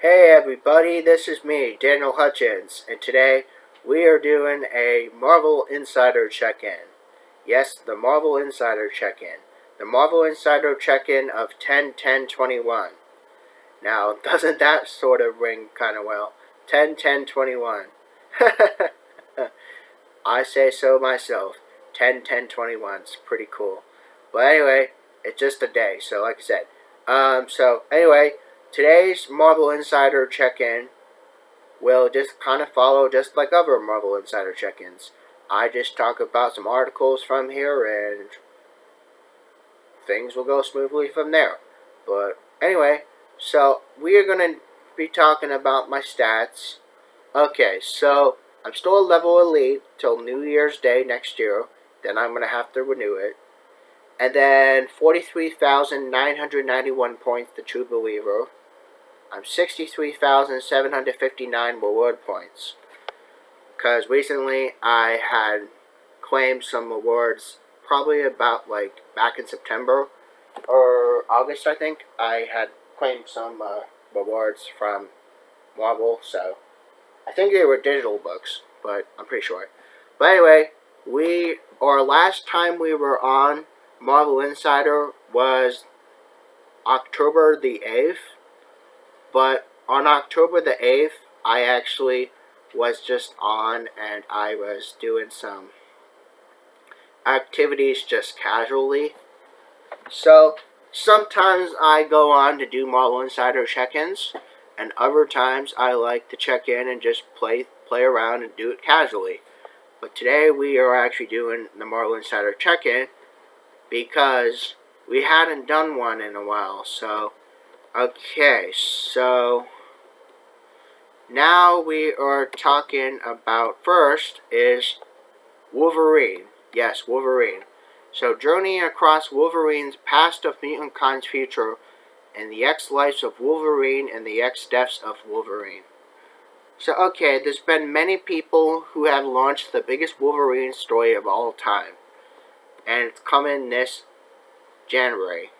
Hey everybody, this is me, Daniel Hutchins, and today we are doing a Marvel Insider check-in. Yes, the Marvel Insider check-in. The Marvel Insider check-in of 10-10-21. Now, doesn't that sort of ring kind of well? 10-10-21. I say so myself. 10-10-21 is pretty cool. But anyway, it's just a day, so like I said. So anyway, today's Marvel Insider check-in will just kind of follow just like other Marvel Insider check-ins. I just talk about some articles from here and things will go smoothly from there. But anyway, so we are going to be talking about my stats. Okay, so I'm still a level elite till New Year's Day next year. Then I'm going to have to renew it. And then 43,991 points to True Believer. I'm 63,759 reward points. Because recently I had claimed some rewards, probably about like back in September or August, I think. I had claimed some rewards from Marvel, so I think they were digital books, but I'm pretty sure. But anyway, our last time we were on Marvel Insider was October the 8th, but on October the 8th, I actually was just on and I was doing some activities just casually. So sometimes I go on to do Marvel Insider check-ins, and other times I like to check in and just play around and do it casually. But today we are actually doing the Marvel Insider check-in because we hadn't done one in a while. So, okay, so now we are talking about first is Wolverine. Yes, Wolverine. So journeying across Wolverine's past of MutantKind's future and the X-lives of Wolverine and the X-deaths of Wolverine. So, okay, there's been many people who have launched the biggest Wolverine story of all time. And it's coming this January.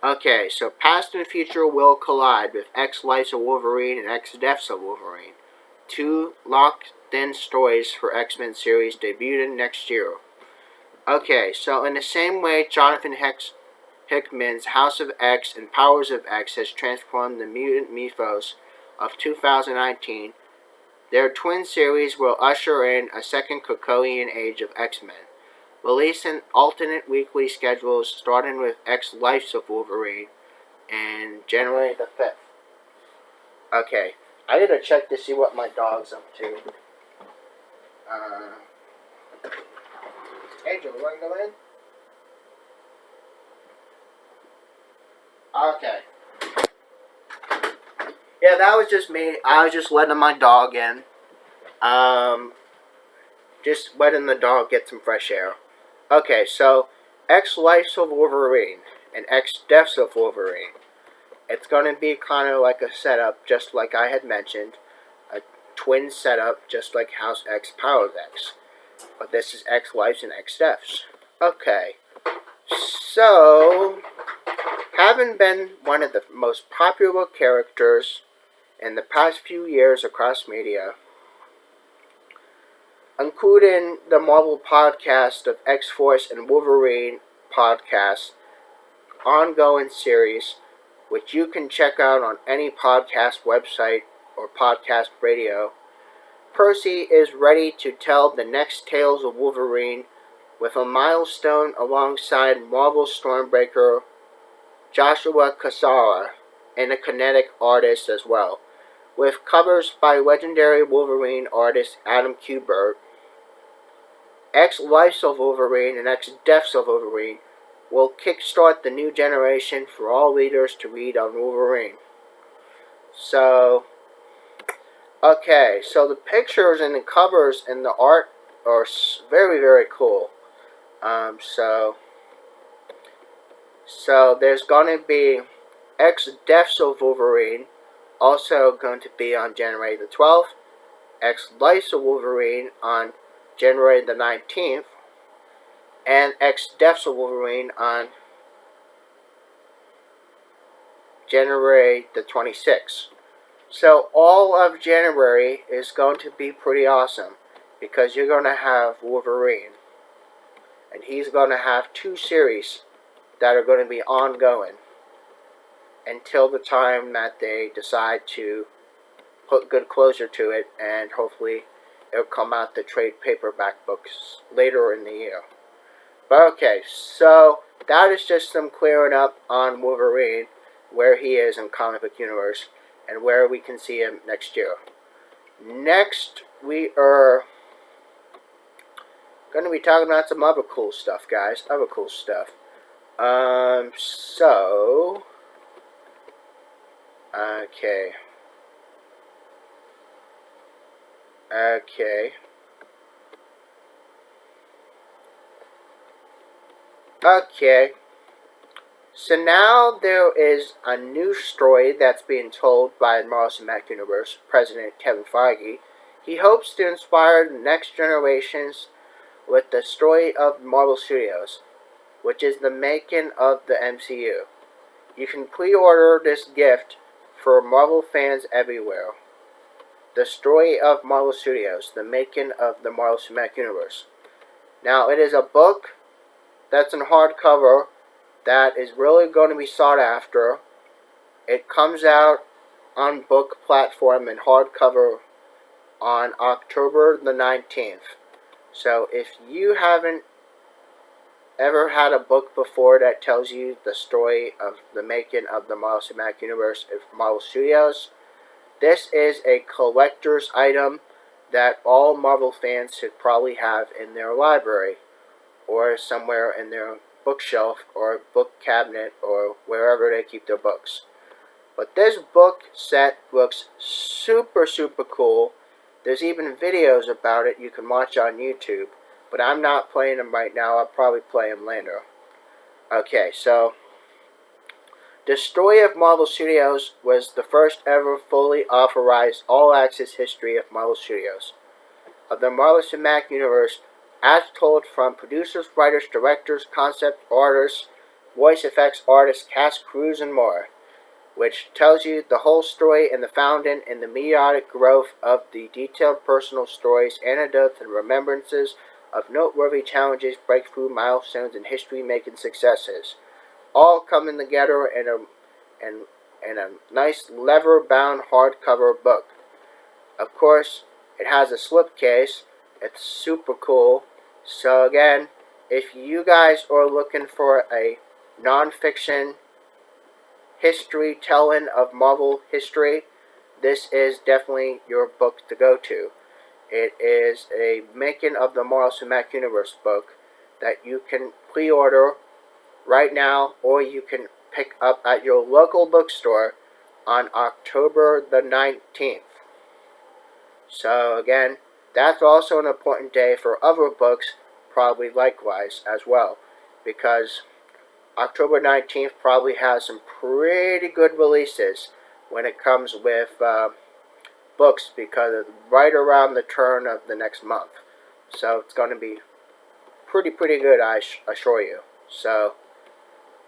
Okay, so past and future will collide with X-lives of Wolverine and X-deaths of Wolverine. Two locked-in stories for X-Men series debuting next year. Okay, so in the same way Jonathan Hickman's House of X and Powers of X has transformed the mutant mythos of 2019, their twin series will usher in a second Krakoan age of X-Men, releasing alternate weekly schedules starting with X-Lives of Wolverine and January the 5th. Okay, I gotta check to see what my dog's up to. Angel, you wanna go in? Okay. Yeah, that was just me. I was just letting my dog in. Just letting the dog get some fresh air. Okay, so X-Lives of Wolverine and X-Deaths of Wolverine. It's going to be kind of like a setup, just like I had mentioned. A twin setup, just like House X, Powers X. But this is X-Lives and X-Deaths. Okay, so having been one of the most popular characters in the past few years across media, including the Marvel podcast of X-Force and Wolverine podcast ongoing series, which you can check out on any podcast website or podcast radio, Percy is ready to tell the next tales of Wolverine with a milestone alongside Marvel Stormbreaker Joshua Cassara and a kinetic artist as well, with covers by legendary Wolverine artist Adam Kubert. X-Lives of Wolverine and X-Deaths of Wolverine will kickstart the new generation for all readers to read on Wolverine. So, okay, so the pictures and the covers and the art are very, very cool. So there's going to be X-Deaths of Wolverine, also going to be on January the 12th. X-Lives of Wolverine on January the 19th, and X-Deaths of Wolverine on January the 26th. So all of January is going to be pretty awesome because you're going to have Wolverine. And he's going to have 2 series that are going to be ongoing until the time that they decide to put good closure to it, and hopefully it'll come out the trade paperback books later in the year. But okay, so that is just some clearing up on Wolverine, where he is in comic book universe, and where we can see him next year. Next, we are going to be talking about some other cool stuff, guys. Other cool stuff. Okay. So now there is a new story that's being told by the Marvel Cinematic Universe President Kevin Feige. He hopes to inspire the next generations with the story of Marvel Studios, which is the making of the MCU. You can pre-order this gift for Marvel fans everywhere. The story of Marvel Studios, the making of the Marvel Cinematic Universe. Now, it is a book that's in hardcover that is really going to be sought after. It comes out on book platform in hardcover on October the 19th. So if you haven't ever had a book before that tells you the story of the making of the Marvel Cinematic Universe of Marvel Studios, this is a collector's item that all Marvel fans should probably have in their library or somewhere in their bookshelf or book cabinet or wherever they keep their books. But this book set looks super cool. There's even videos about it you can watch on YouTube, but I'm not playing them right now. I'll probably play them later. Okay, so the story of Marvel Studios was the first ever fully authorized all-access history of Marvel Studios, of the Marvel Cinematic Universe, as told from producers, writers, directors, concept artists, voice effects artists, cast, crews, and more, which tells you the whole story and the founding and the meteoric growth of the detailed personal stories, anecdotes, and remembrances of noteworthy challenges, breakthrough milestones, and history-making successes, all coming together in a nice leather-bound hardcover book. Of course, it has a slipcase. It's super cool. So again, if you guys are looking for a non-fiction history telling of Marvel history, this is definitely your book to go to. It is a making of the Marvel Cinematic Universe book that you can pre-order right now, or you can pick up at your local bookstore on October the 19th. So again, that's also an important day for other books, probably likewise as well, because October 19th probably has some pretty good releases when it comes with books, because it's right around the turn of the next month. So it's going to be pretty good, I assure you. So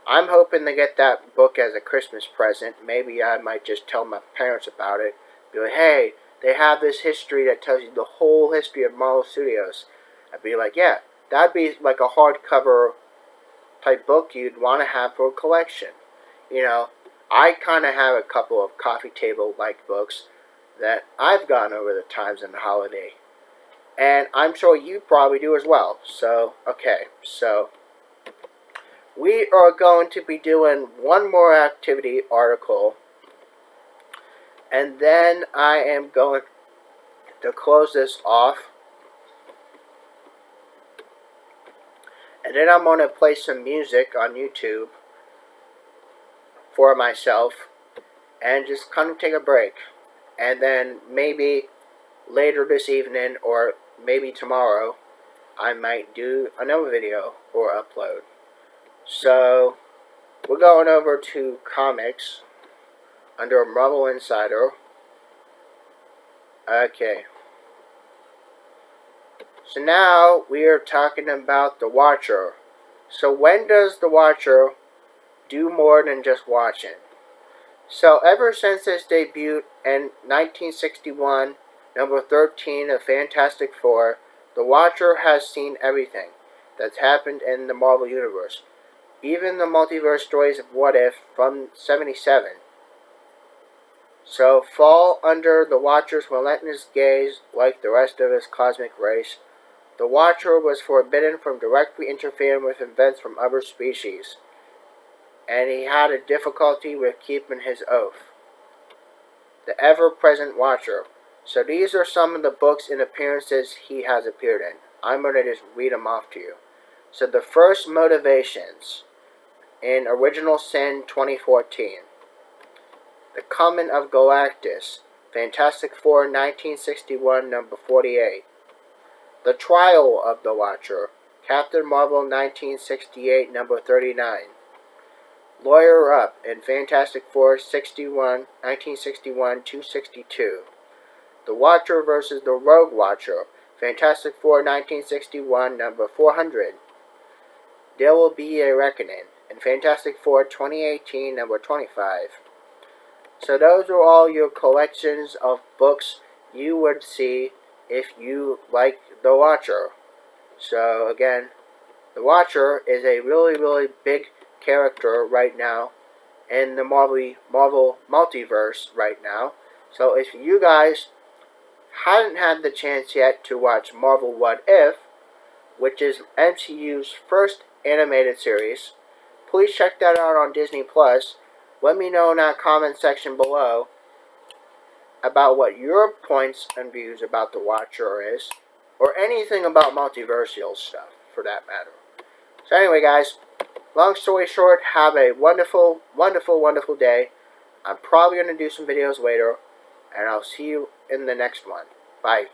I'm hoping to get that book as a Christmas present. Maybe I might just tell my parents about it. Be like, hey, they have this history that tells you the whole history of Marvel Studios. I'd be like, yeah, that'd be like a hardcover type book you'd want to have for a collection. You know, I kind of have a couple of coffee table-like books that I've gotten over the times in the holiday. And I'm sure you probably do as well. So, okay, so we are going to be doing one more activity article, and then I am going to close this off. And then I'm going to play some music on YouTube for myself and just kind of take a break. And then maybe later this evening or maybe tomorrow, I might do another video or upload. So we're going over to comics under Marvel Insider. Okay. So now we are talking about The Watcher. So when does The Watcher do more than just watching? So ever since its debut in 1961, number 13 of Fantastic Four, the Watcher has seen everything that's happened in the Marvel Universe. Even the multiverse stories of What If from 77. So fall under the Watcher's relentless gaze like the rest of his cosmic race. The Watcher was forbidden from directly interfering with events from other species, and he had a difficulty with keeping his oath. The ever-present Watcher. So these are some of the books and appearances he has appeared in. I'm going to just read them off to you. So the first Motivations in Original Sin 2014. The Coming of Galactus, Fantastic Four 1961, number 48. The Trial of the Watcher, Captain Marvel 1968, number 39. Lawyer Up in Fantastic Four 1961, 262. The Watcher vs. the Rogue Watcher, Fantastic Four 1961, number 400. There Will Be a Reckoning in Fantastic Four 2018, number 25. So those are all your collections of books you would see if you like The Watcher. So again, The Watcher is a really, really big character right now in the Marvel multiverse right now. So if you guys hadn't had the chance yet to watch Marvel What If, which is MCU's first animated series, please check that out on Disney+. Let me know in that comment section below about what your points and views about The Watcher is, or anything about multiversial stuff, for that matter. So anyway, guys, long story short, have a wonderful, wonderful, wonderful day. I'm probably going to do some videos later, and I'll see you in the next one. Bye.